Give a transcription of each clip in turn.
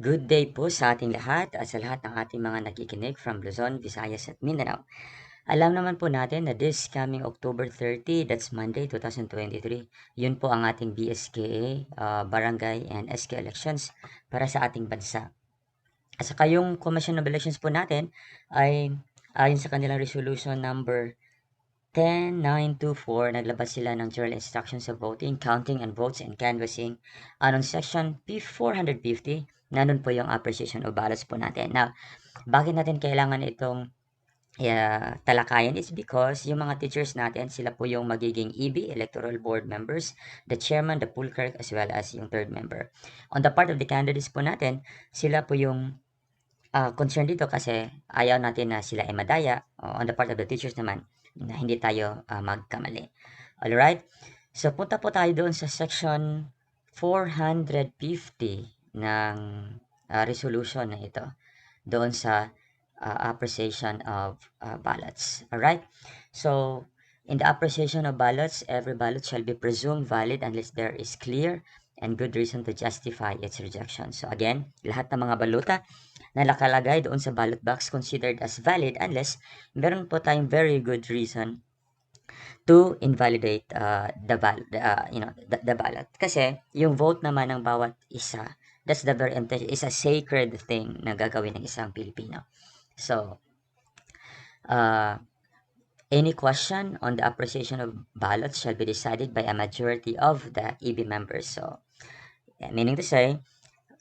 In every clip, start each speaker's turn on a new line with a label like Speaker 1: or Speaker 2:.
Speaker 1: Good day po sa ating lahat at sa lahat ng ating mga nakikinig from Luzon, Visayas at Mindanao. Alam naman po natin na this coming October 30, that's Monday 2023, yun po ang ating BSKA, Barangay and SK elections para sa ating bansa. At saka yung Commission of Elections po natin ay ayon sa kanilang resolution number 10924, naglabas sila ng general instructions of voting, counting and votes and canvassing. Anong section P450, nandun po yung appreciation of ballots po natin. Now, bakit natin kailangan itong talakayan is because yung mga teachers natin, sila po yung magiging EB, Electoral Board members, the chairman, the poll clerk, as well as yung third member. On the part of the candidates po natin, sila po yung concern dito kasi ayaw natin na sila ay madaya. On the part of the teachers naman, na hindi tayo magkamali. Alright? So, punta po tayo doon sa section 450 ng resolution na ito. Doon sa appreciation of ballots. Alright? So, in the appreciation of ballots, every ballot shall be presumed valid unless there is clear and good reason to justify its rejection. So again, lahat ng mga baluta na nakalagay doon sa ballot box considered as valid unless meron po tayong very good reason to invalidate the ballot. Kasi yung vote naman ng bawat isa, that's the very intention, is a sacred thing na gagawin ng isang Pilipino. So, uh, any question on the appreciation of ballots shall be decided by a majority of the EB members. So, meaning to say,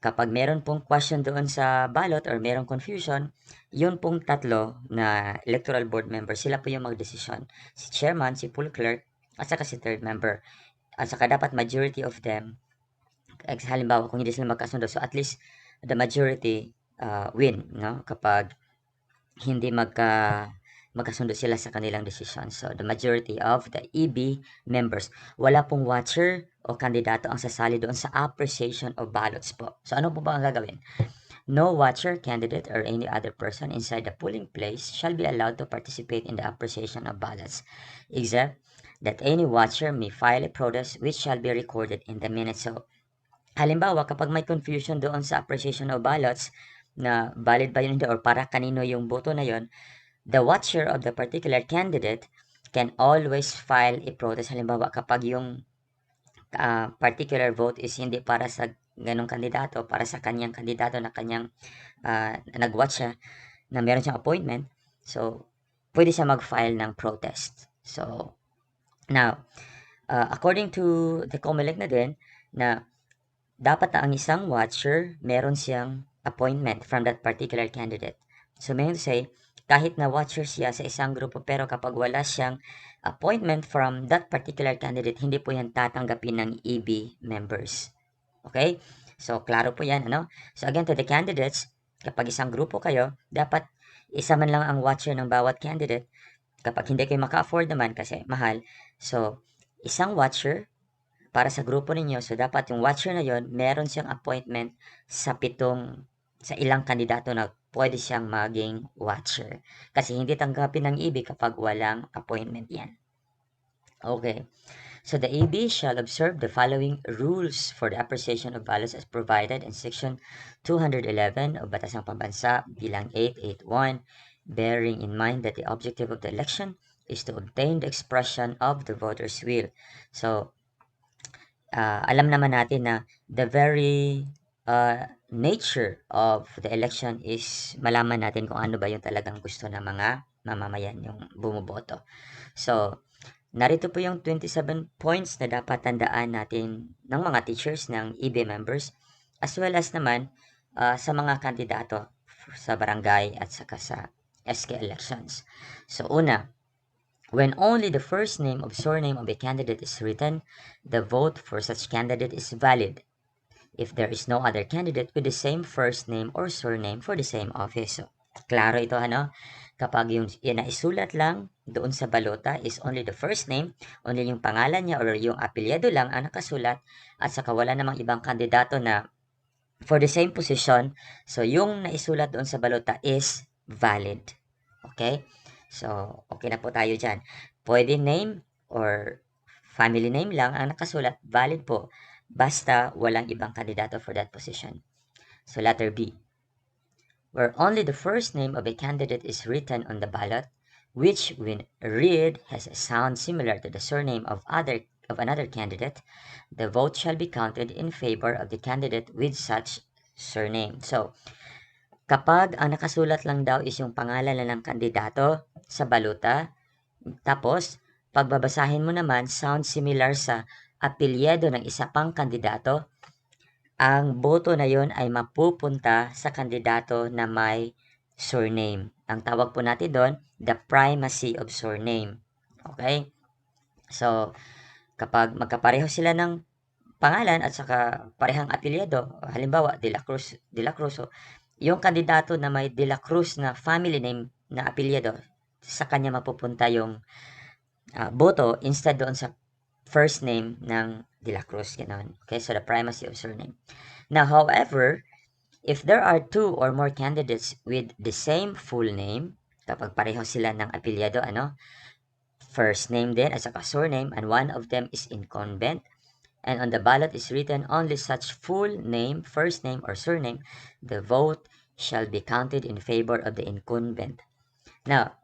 Speaker 1: kapag meron pong question doon sa ballot or merong confusion, yun pong tatlo na electoral board member, sila po yung magdesisyon. Si chairman, si poll clerk, at saka si third member. At saka dapat majority of them, halimbawa kung hindi sila magkasundo, so at least the majority win, no? Kapag hindi magkasundo sila sa kanilang desisyon. So, the majority of the EB members, wala pong watcher o kandidato ang sasali doon sa appreciation of ballots po. So, ano po ba ang gagawin? No watcher, candidate, or any other person inside the polling place shall be allowed to participate in the appreciation of ballots, except that any watcher may file a protest which shall be recorded in the minutes. So, halimbawa, kapag may confusion doon sa appreciation of ballots, na valid ba yun hindi or para kanino yung boto na yon, the watcher of the particular candidate can always file a protest. Halimbawa, kapag yung particular vote is hindi para sa ganong kandidato, para sa kanyang kandidato na kanyang nag-watch siya, na meron siyang appointment, so, pwede siya mag-file ng protest. So, now, according to the comelec na din, na dapat na ang isang watcher, meron siyang appointment from that particular candidate. So, meaning to say, kahit na watcher siya sa isang grupo, pero kapag wala siyang appointment from that particular candidate, hindi po yan tatanggapin ng EB members. Okay? So, klaro po yan, ano? So, again, to the candidates, kapag isang grupo kayo, dapat isa man lang ang watcher ng bawat candidate. Kapag hindi kayo maka-afford naman kasi mahal, so, isang watcher para sa grupo ninyo. So, dapat yung watcher na yon meron siyang appointment sa ilang kandidato na pwede siyang maging watcher. Kasi hindi tanggapin ng EB kapag walang appointment yan. Okay. So, the EB shall observe the following rules for the appreciation of ballots as provided in Section 211 of Batas ng Pambansa bilang 881, bearing in mind that the objective of the election is to obtain the expression of the voter's will. So, alam naman natin na the very nature of the election is malaman natin kung ano ba yung talagang gusto ng mga mamamayan, yung bumoboto. So, narito po yung 27 points na dapat tandaan natin ng mga teachers ng EB members as well as naman sa mga kandidato sa barangay at saka sa SK elections. So, una, when only the first name or surname of a candidate is written, the vote for such candidate is valid if there is no other candidate with the same first name or surname for the same office. So, klaro ito, ano? Kapag yung naisulat lang doon sa balota is only the first name, only yung pangalan niya or yung apelyado lang ang nakasulat at saka wala namang ibang kandidato na for the same position, so yung naisulat doon sa balota is valid. Okay? So, okay na po tayo dyan. Pwede name or family name lang ang nakasulat, valid po, basta walang ibang kandidato for that position. So letter B, where only the first name of a candidate is written on the ballot, which when read has a sound similar to the surname of another candidate, the vote shall be counted in favor of the candidate with such surname. So, kapag ang nakasulat lang daw is yung pangalan lang ng kandidato sa baluta, tapos pagbabasahin mo naman sound similar sa apelyido ng isa pang kandidato, ang boto na yon ay mapupunta sa kandidato na may surname. Ang tawag po natin doon, the primacy of surname. Okay? So, kapag magkapareho sila ng pangalan at saka parehang apelyido, halimbawa De La Cruz, so, yung kandidato na may De La Cruz na family name na apelyido, sa kanya mapupunta yung boto instead doon sa first name ng De La Cruz. Ganun. Okay, so the primacy of surname. Now, however, if there are two or more candidates with the same full name, kapag pareho sila ng apelyido, first name din at saka surname, and one of them is incumbent, and on the ballot is written only such full name, first name, or surname, the vote shall be counted in favor of the incumbent. Now,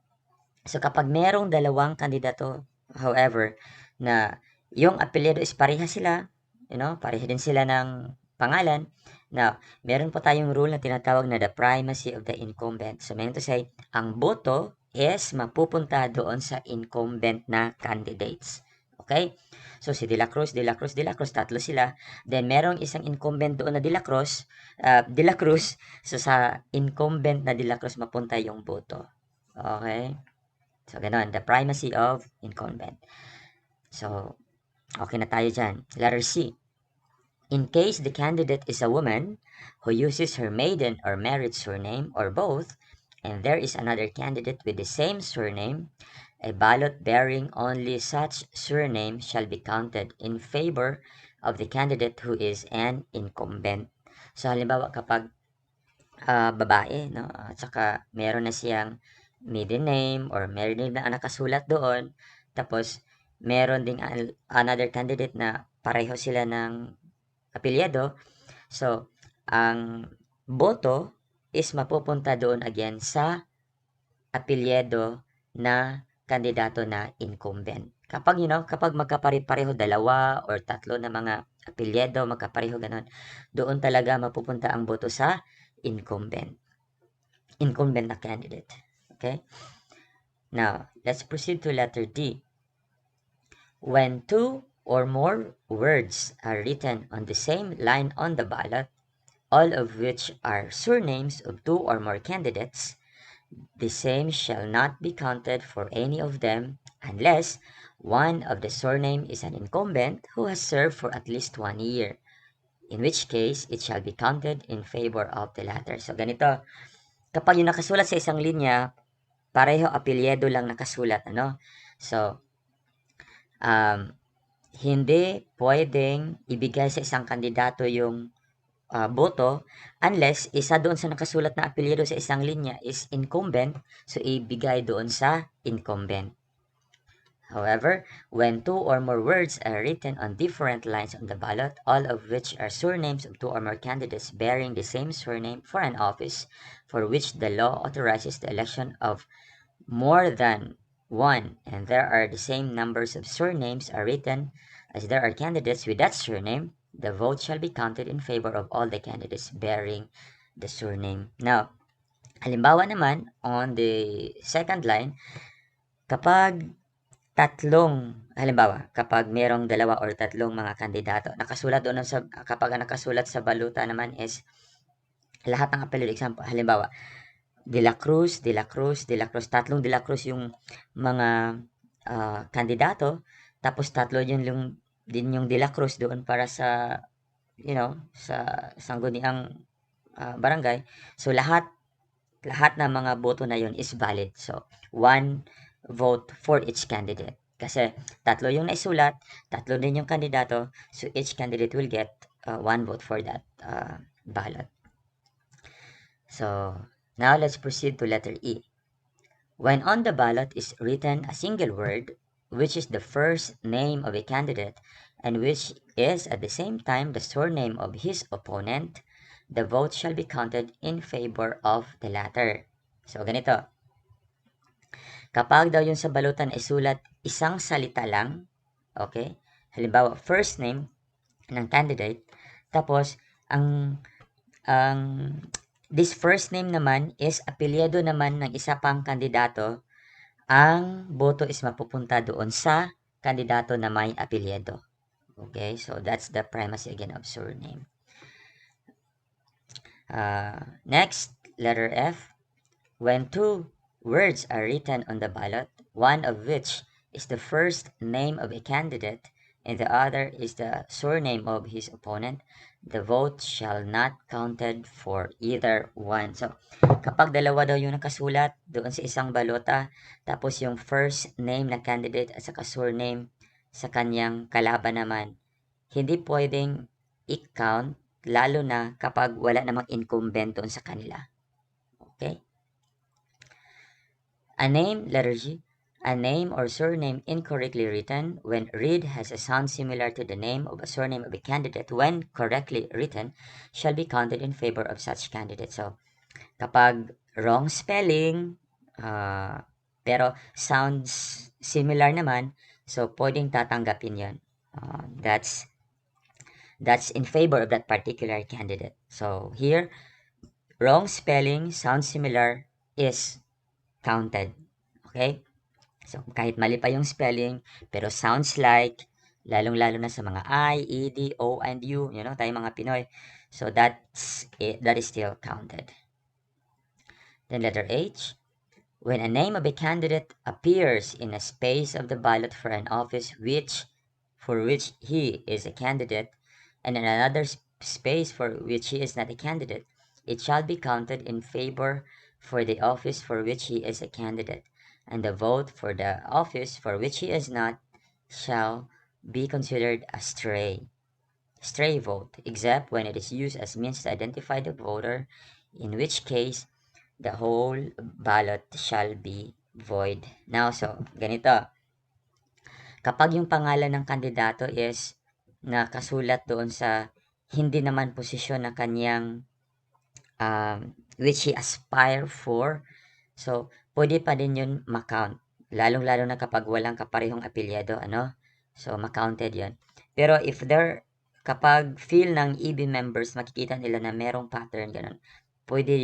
Speaker 1: so kapag merong dalawang kandidato, however, na yung apelyido is pareha sila, pareha din sila ng pangalan. Now, meron po tayong rule na tinatawag na the primacy of the incumbent. So, meaning to say, ang boto is mapupunta doon sa incumbent na candidates. Okay? So, si De La Cruz, tatlo sila. Then, merong isang incumbent doon na De La Cruz. So, sa incumbent na De La Cruz, mapunta yung boto. Okay? So, ganun. The primacy of incumbent. So, okay na tayo dyan. Letter C. In case the candidate is a woman who uses her maiden or married surname or both, and there is another candidate with the same surname, a ballot bearing only such surname shall be counted in favor of the candidate who is an incumbent. So, halimbawa kapag babae, no, at saka meron na siyang maiden name or married name na nakasulat doon, tapos meron ding another candidate na pareho sila ng apelyido. So, ang boto is mapupunta doon again sa apelyido na kandidato na incumbent. Kapag, kapag magkapare-pareho dalawa or tatlo na mga apelyido, magkapareho ganun, doon talaga mapupunta ang boto sa incumbent. Incumbent na candidate. Okay? Now, let's proceed to letter D. When two or more words are written on the same line on the ballot, all of which are surnames of two or more candidates, the same shall not be counted for any of them unless one of the surname is an incumbent who has served for at least 1 year, in which case it shall be counted in favor of the latter. So ganito, kapag yung nakasulat sa isang linya, pareho apelyido lang nakasulat, So, hindi pwedeng ibigay sa isang kandidato yung boto unless isa doon sa nakasulat na apelyido sa isang linya is incumbent, so ibigay doon sa incumbent. However, when two or more words are written on different lines on the ballot, all of which are surnames of two or more candidates bearing the same surname for an office for which the law authorizes the election of more than one, and there are the same numbers of surnames are written as there are candidates with that surname, the vote shall be counted in favor of all the candidates bearing the surname. Now, halimbawa naman, on the second line, kapag kapag merong dalawa or tatlong mga kandidato, nakasulat doon kapag nakasulat sa baluta naman is lahat ng apelyido. Example, halimbawa, De La Cruz, tatlong De La Cruz yung mga kandidato, tapos tatlo din yung De La Cruz doon para sa, sa sangguniang barangay. So, lahat ng mga boto na yun is valid. So, one vote for each candidate. Kasi tatlo yung naisulat, tatlo din yung kandidato, so each candidate will get one vote for that ballot. So, now let's proceed to letter E. When on the ballot is written a single word, which is the first name of a candidate and which is at the same time the surname of his opponent, the vote shall be counted in favor of the latter. So, ganito. Kapag daw yung sa balutan ay sulat isang salita lang, okay? Halimbawa, first name ng candidate, tapos ang this first name naman is apelyido naman ng isa pang kandidato, ang boto is mapupunta doon sa kandidato na may apelyido. Okay, so that's the primacy again of surname. Next, letter F. When two words are written on the ballot, one of which is the first name of a candidate and the other is the surname of his opponent, the vote shall not counted for either one. So, kapag dalawa daw yung nakasulat doon sa isang balota, tapos yung first name ng candidate at saka surname sa kanyang kalaban naman, hindi pwedeng i-count lalo na kapag wala namang incumbent doon sa kanila. Okay? A name, letter G, a name or surname incorrectly written when read has a sound similar to the name of a surname of a candidate when correctly written shall be counted in favor of such candidate. So, kapag wrong spelling, pero sounds similar naman, so pwedeng tatanggapin yon. That's in favor of that particular candidate. So, here, wrong spelling, sounds similar is counted. Okay? So, kahit mali pa yung spelling, pero sounds like, lalong-lalo na sa mga I, E, D, O, and U, tayo mga Pinoy. So, that is still counted. Then letter H, when a name of a candidate appears in a space of the ballot for an office for which he is a candidate, and in another space for which he is not a candidate, it shall be counted in favor for the office for which he is a candidate, and the vote for the office for which he is not shall be considered a stray vote, except when it is used as means to identify the voter, in which case the whole ballot shall be void. Now, so, ganito. Kapag yung pangalan ng kandidato is nakasulat doon sa hindi naman posisyon na kanyang which he aspire for, so, pwede pa din yun makount. Lalong-lalo na kapag walang kaparehong apelyado, So, makounted yun. Pero if kapag feel ng EB members, makikita nila na merong pattern, ganun, pwede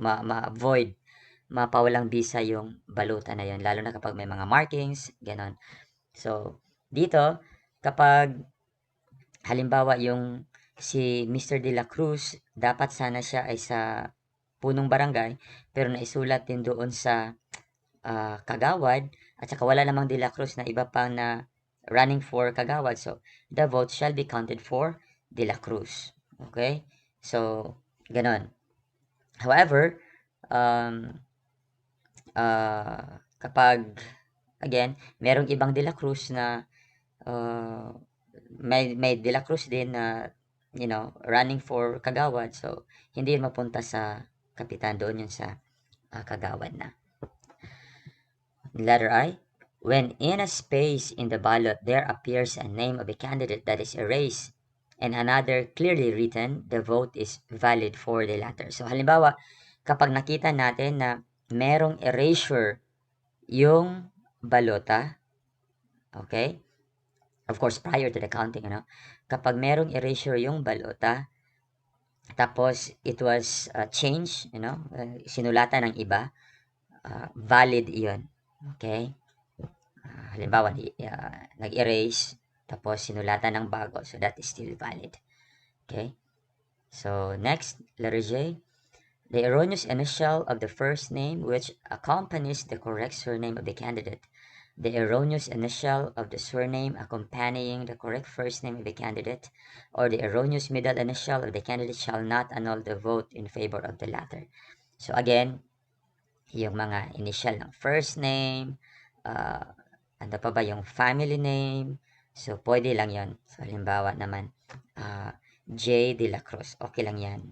Speaker 1: ma-avoid, mapawalang bisa yung balutan na yun, lalo na kapag may mga markings, ganun. So, dito, kapag halimbawa yung si Mr. De La Cruz, dapat sana siya ay sa punong barangay, pero naisulat din doon sa Kagawad, at saka wala namang De La Cruz na iba pang na running for Kagawad. So, the vote shall be counted for De La Cruz. Okay? So, ganon. However, kapag, again, merong ibang De La Cruz na may De La Cruz din na, running for Kagawad. So, hindi yun mapunta sa kapitan, doon yun sa Kagawad na. Letter I, when in a space in the ballot there appears a name of a candidate that is erased and another clearly written, the vote is valid for the latter. So, halimbawa, kapag nakita natin na merong erasure yung balota, okay? Of course, prior to the counting, kapag merong erasure yung balota, tapos it was changed, sinulatan ng iba, valid iyon. Okay? Halimbawa, nag-erase, tapos sinulatan ng bago, so that is still valid. Okay? So, next, letter J. The erroneous initial of the first name which accompanies the correct surname of the candidate. The erroneous initial of the surname accompanying the correct first name of the candidate, or the erroneous middle initial of the candidate shall not annul the vote in favor of the latter. So, again, yung mga initial ng first name, ano pa ba yung family name, so pwede lang yon. So, halimbawa naman, J. De La Cruz, okay lang yan,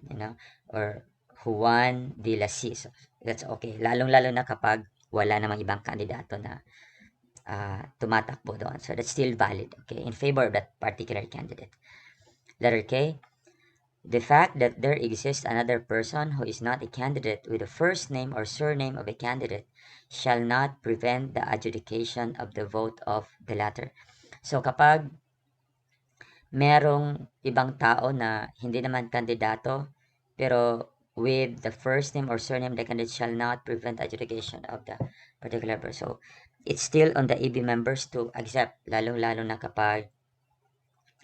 Speaker 1: or Juan De La C, so that's okay. Lalong-lalo na kapag wala namang ibang kandidato na tumatakbo doon. So, that's still valid, okay, in favor of that particular candidate. Letter K, The fact that there exists another person who is not a candidate with the first name or surname of a candidate shall not prevent the adjudication of the vote of the latter. So kapag merong ibang tao na hindi naman kandidato pero with the first name or surname of the candidate shall not prevent adjudication of the particular person. So it's still on the EB members to accept, lalong-lalo na kapag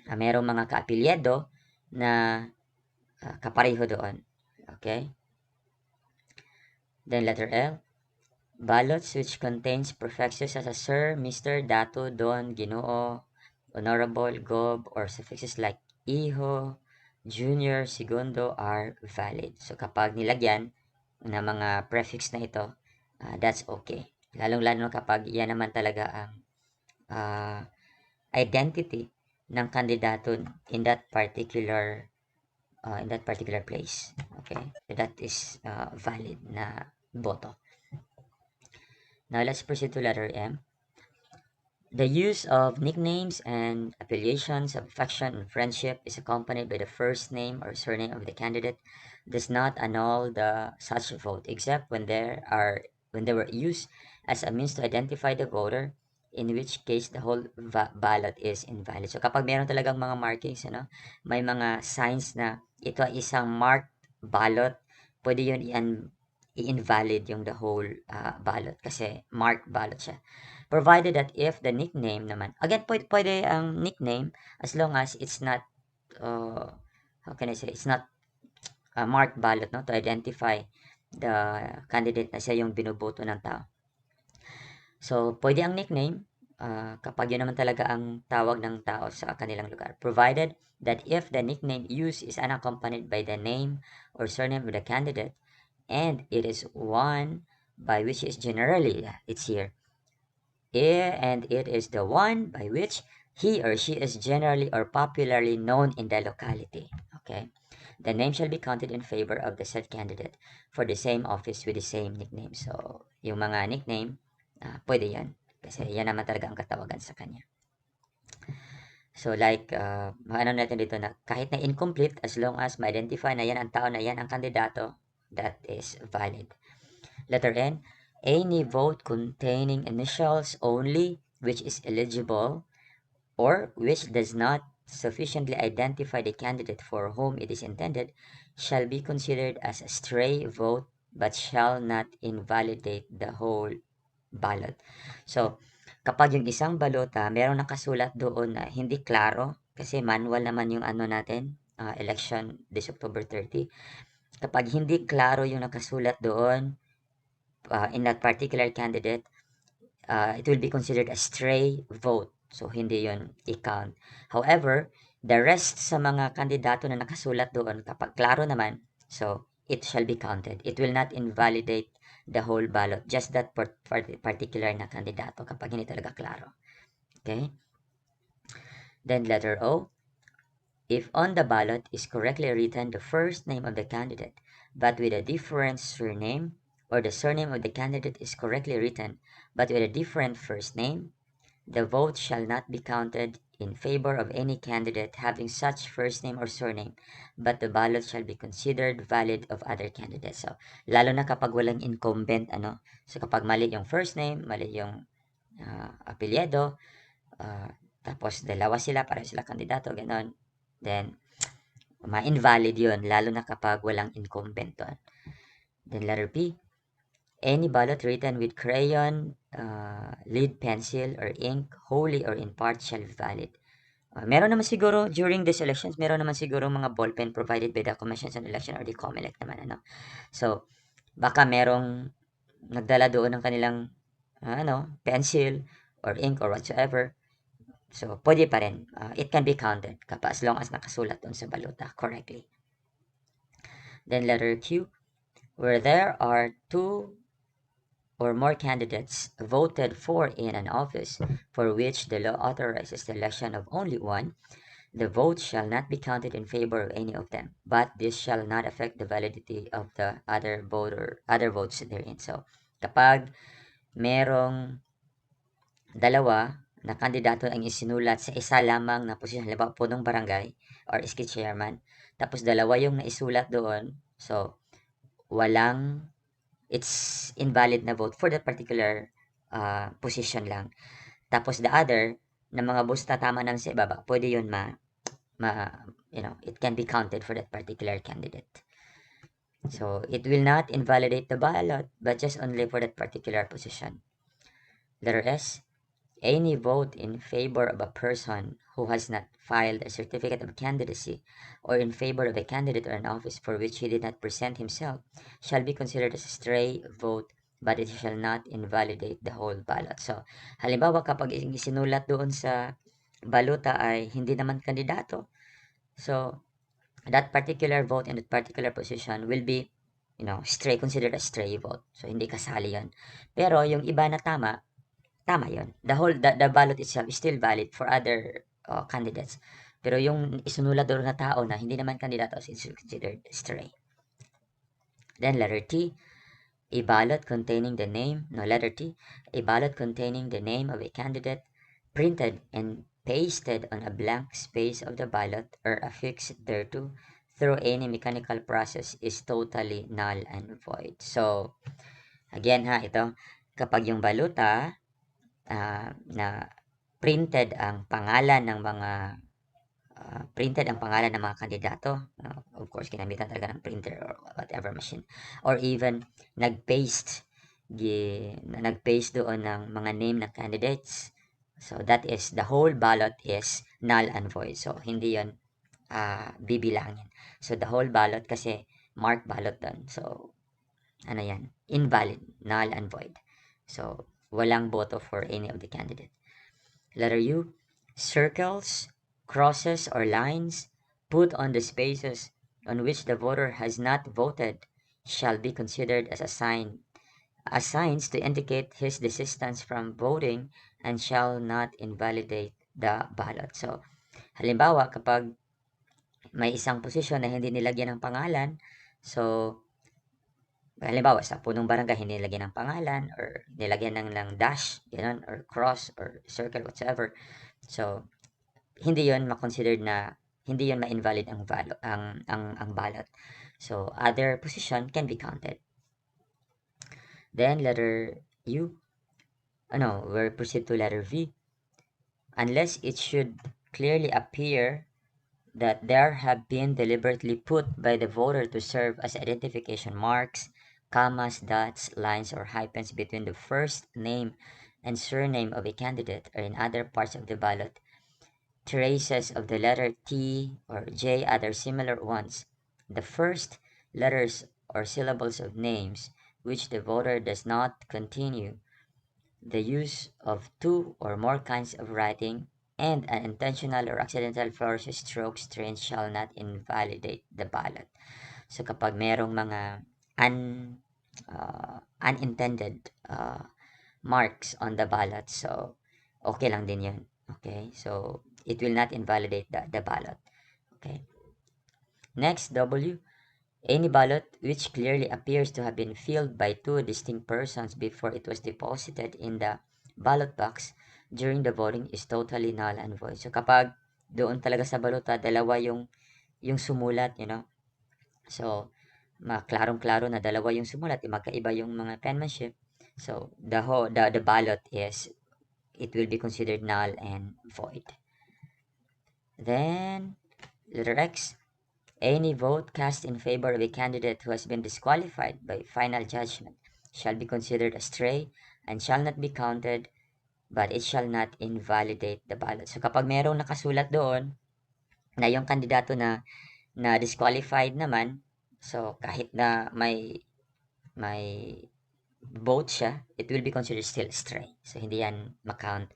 Speaker 1: merong mga kaapilyado na kapareho doon. Okay? Then letter L, ballots which contains prefixes as a Sir, Mr., Dato, Don, Ginoo, Honorable, Gob, or suffixes like Iho, Junior, Segundo are valid. So kapag nilagyan ng mga prefix na ito, that's okay. Lalong-lalo kapag yan naman talaga ang identity ng kandidato in that particular place. Okay? So that is valid na boto. Now let's proceed to letter M. The use of nicknames and appellations of affection and friendship is accompanied by the first name or surname of the candidate does not annul the such vote except when they were used as a means to identify the voter, in which case the whole ballot is invalid. So kapag meron talagang mga markings, may mga signs na ito ay isang marked ballot, pwede yun i-invalid yung the whole ballot kasi marked ballot siya. Provided that if the nickname naman, again, pwede ang nickname as long as it's not, how can I say, it's not a marked ballot, no, to identify the candidate na siya yung binuboto ng tao. So, pwede ang nickname kapag yun naman talaga ang tawag ng tao sa kanilang lugar. Provided that if the nickname used is unaccompanied by the name or surname of the candidate, and it is one by which is generally, it's here, and it is the one by which he or she is generally or popularly known in the locality. Okay? The name shall be counted in favor of the said candidate for the same office with the same nickname. So, yung mga nickname, pwede yan. Kasi yan naman talaga ang katawagan sa kanya. So, like, ano natin dito na kahit na incomplete, as long as ma-identify na yan ang tao na yan ang kandidato, that is valid. Letter N, any vote containing initials only which is eligible or which does not sufficiently identify the candidate for whom it is intended shall be considered as a stray vote but shall not invalidate the whole ballot. So, kapag yung isang balota, merong nakasulat doon na hindi klaro, kasi manual naman yung ano natin, election this October 30. Kapag hindi klaro yung nakasulat doon, in that particular candidate, it will be considered a stray vote. So, hindi yon i-count. However, the rest sa mga kandidato na nakasulat doon, kapag klaro naman, so, it shall be counted. It will not invalidate the whole ballot, just that particular na kandidato kapag hindi talaga klaro. Okay? Then letter O, if on the ballot is correctly written the first name of the candidate, but with a different surname, or the surname of the candidate is correctly written, but with a different first name, the vote shall not be counted in favor of any candidate having such first name or surname, but the ballot shall be considered valid of other candidates. So, lalo na kapag walang incumbent, So, kapag mali yung first name, mali yung apelyido, tapos dalawa sila, para sila kandidato, ganon, then, ma-invalid yun, lalo na kapag walang incumbent doon. Then, letter P, any ballot written with crayon, lead pencil, or ink, wholly or in part, shall be valid. Meron naman siguro, during these elections, meron naman siguro mga ballpen provided by the Commission on Election or the COMELEC naman, So, baka merong nagdala doon ng kanilang, pencil, or ink, or whatsoever. So, pwede pa rin. It can be counted as long as nakasulat doon sa balota correctly. Then, letter Q, where there are two or more candidates voted for in an office for which the law authorizes the election of only one, the vote shall not be counted in favor of any of them, but this shall not affect the validity of the other votes therein. So, kapag merong dalawa na kandidato ang isinulat sa isa lamang na posisyon, halimbawa punong barangay, or SK chairman. Tapos dalawa yung naisulat doon. So, it's invalid na vote for that particular position lang. Tapos the other, na mga votes na tama ng sa ibaba, pwede yun it can be counted for that particular candidate. So, it will not invalidate the ballot, but just only for that particular position. Letter S, any vote in favor of a person who has not filed a certificate of candidacy or in favor of a candidate or an office for which he did not present himself shall be considered as a stray vote, but it shall not invalidate the whole ballot. So, halimbawa kapag isinulat doon sa baluta ay hindi naman kandidato, so that particular vote in that particular position will be, considered a stray vote. So, hindi kasali yan. Pero, yung iba na tama yun. The ballot itself is still valid for other candidates. Pero yung isunulat doon na tao na hindi naman kandidato is considered stray. Then, letter T, a ballot containing the name, letter T, a ballot containing the name of a candidate printed and pasted on a blank space of the ballot or affixed thereto through any mechanical process is totally null and void. So, again ito, kapag yung baluta na printed ang pangalan ng mga kandidato, of course, ginamitan talaga ng printer or whatever machine, or even nag-paste doon ng mga name ng candidates. So, that is, the whole ballot is null and void. So, hindi yon bibilangin. So, the whole ballot kasi marked ballot doon. So, invalid, null and void. So, walang boto for any of the candidate. Letter U, circles, crosses, or lines put on the spaces on which the voter has not voted shall be considered as signs to indicate his desistance from voting and shall not invalidate the ballot. So, halimbawa, kapag may isang posisyon na hindi nilagyan ng pangalan, so, halimbawa, sa punong barangay, hindi nilagyan ng pangalan or nilagyan ng dash, ganun, or cross, or circle, whatever. So, hindi yon ma-invalid ang ballot. So, other position can be counted. Then, letter U, we'll proceed to letter V. Unless it should clearly appear that there have been deliberately put by the voter to serve as identification marks, commas, dots, lines, or hyphens between the first name and surname of a candidate or in other parts of the ballot, traces of the letter T or J, other similar ones, the first letters or syllables of names which the voter does not continue, the use of two or more kinds of writing, and an intentional or accidental flourish, stroke, strain shall not invalidate the ballot. So kapag merong mga unintended marks on the ballot, so okay lang din yun. Okay, so it will not invalidate the ballot. Okay. Next, W. Any ballot which clearly appears to have been filled by two distinct persons before it was deposited in the ballot box during the voting is totally null and void. So kapag doon talaga sa balota, dalawa yung sumulat, So, klarong-klaro na dalawa yung sumulat, magkaiba yung mga penmanship. So, the ballot it will be considered null and void. Then, letter X, any vote cast in favor of a candidate who has been disqualified by final judgment shall be considered a stray and shall not be counted, but it shall not invalidate the ballot. So kapag merong nakasulat doon na yung kandidato na disqualified naman, so kahit na may vote siya, it will be considered still stray. So hindi yan ma-count.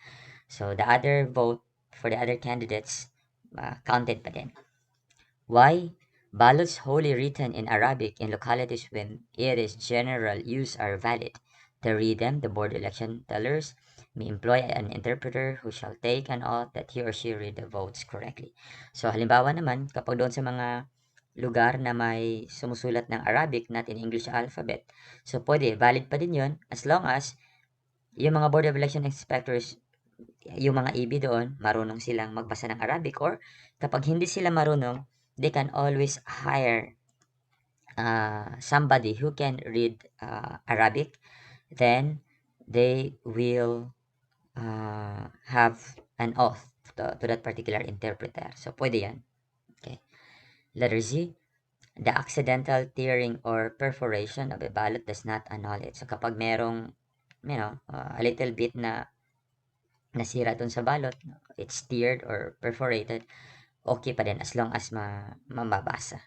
Speaker 1: So the other vote for the other candidates counted pa din. Why? Ballots wholly written in Arabic in localities when it is general use are valid. To read them, the board election tellers may employ an interpreter who shall take an oath that he or she read the votes correctly. So, halimbawa naman, kapag doon sa mga lugar na may sumusulat ng Arabic, not in English alphabet, so pwede, valid pa din yun as long as yung mga board of election inspectors yung mga EB doon, marunong silang magbasa ng Arabic, or kapag hindi sila marunong, they can always hire somebody who can read Arabic. Then they will have an oath to that particular interpreter. So, pwede yan. Okay. Letter Z, the accidental tearing or perforation of a ballot does not annul it. So, kapag merong, a little bit na nasira dun sa ballot, it's teared or perforated, okay pa din as long as mababasa.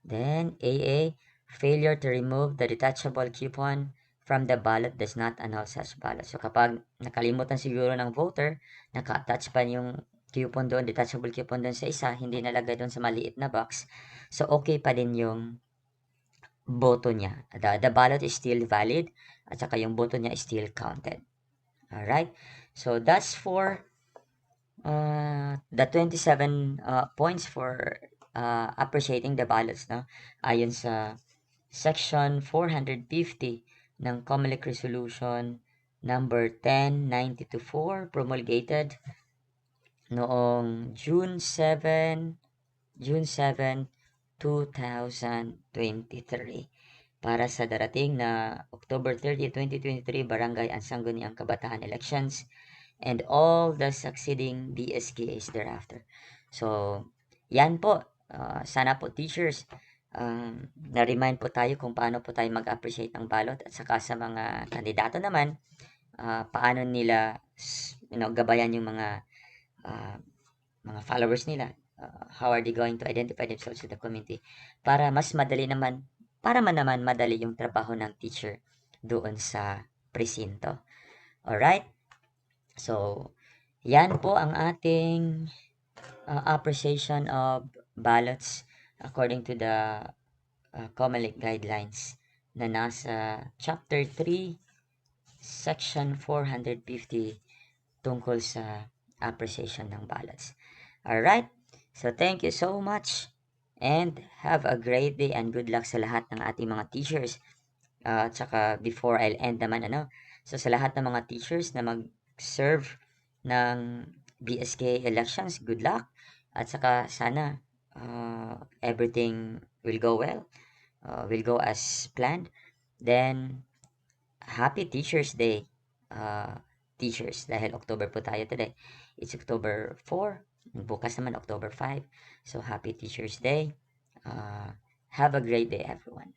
Speaker 1: Then, AA, failure to remove the detachable coupon from the ballot does not annul such ballot. So, kapag nakalimutan siguro ng voter, naka-attach pa yung coupon doon, detachable coupon doon sa isa, hindi nalagay doon sa maliit na box, so okay pa din yung boto niya. The ballot is still valid, at saka yung boto niya is still counted. Alright? So, that's for the 27 points for appreciating the ballots, no? Ayon sa Section 450 ng Comelec Resolution number 10924, promulgated noong June 7, 2023, para sa darating na October 30, 2023 Barangay and Sangguniang Kabataan elections and all the succeeding BSKs thereafter. So, yan po. Sana po, teachers, na-remind po tayo kung paano po tayo mag-appreciate ng ballot, at saka sa mga kandidato naman, paano nila gabayan yung mga followers nila. How are they going to identify themselves in the community para mas madali naman, para naman madali yung trabaho ng teacher doon sa presinto. Alright? So, yan po ang ating appreciation of ballots according to the comelec guidelines na nasa Chapter 3, Section 450 tungkol sa appreciation ng ballots. Alright? So, thank you so much and have a great day and good luck sa lahat ng ating mga teachers. Tsaka before I'll end naman, so sa lahat ng mga teachers na mag-serve ng BSK elections, good luck. At saka sana everything will go well, will go as planned. Then, Happy Teachers Day, teachers, dahil October po tayo today. It's October 4, bukas naman October 5. So, Happy Teachers Day. Have a great day, everyone.